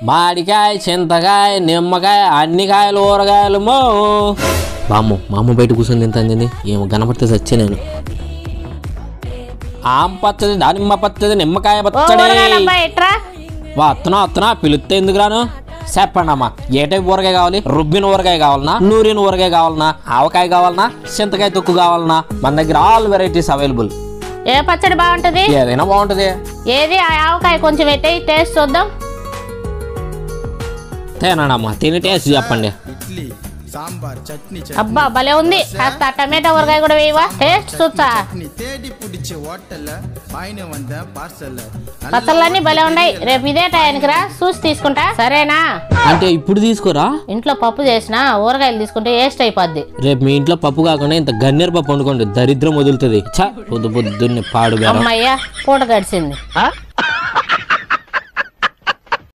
మాడికాయ చింతకాయ నిమ్మకాయ అన్ని కాయలు ఊరగాయలు మా అమ్మ బయట కూర్చొని తింటుంది ఏమో కనపడితే చచ్చే నేను ఆం పచ్చడి దానిమ్మ పచ్చడి నిమ్మకాయ పచ్చడి వస్తున్నా పిలుస్తే ఎందుకు రాను చెప్పండి అమ్మా ఏ టైప్ ఊరగాయ కావాలి రుబ్బిన ఊరగాయ కావాలన్నా నూరిన ఊరగాయ కావాలన్నా ఆవకాయ కావాలన్నా చింతకాయ తొక్కు కావాలన్నా మన దగ్గర ఆల్ వెరైటీస్ అవైలబుల్ ఏ పచ్చడి బాగుంటది ఏదైనా బాగుంటది ఏది ఆ ఆవకాయ కొంచెం ఎట్టి టేస్ట్ చూద్దాం తేనాడమ్మా తిని టేస్ట్ చెప్పండి అబ్బా భలే ఉంది కాస్త టమాటా ఊరగాయ కూడా వేయవా టేస్ట్ చూస్తా పచ్చళ్ళన్నీ భలే ఉన్నాయి రేపు ఇదే టైంకి రా చూసి తీసుకుంటా సరేనా అంటే ఇప్పుడు తీసుకోరా ఇంట్లో పప్పు చేసిన ఊరగాయలు తీసుకుంటే వేస్ట్ అయిపోద్ది రేపు మీ ఇంట్లో పప్పు కాకుండా ఇంత గన్నేరు పప్పు వండుకోండి దరిద్రం వదులుతుంది పొద్దున్నే పాడు అమ్మయ్యా పూట గడిచింది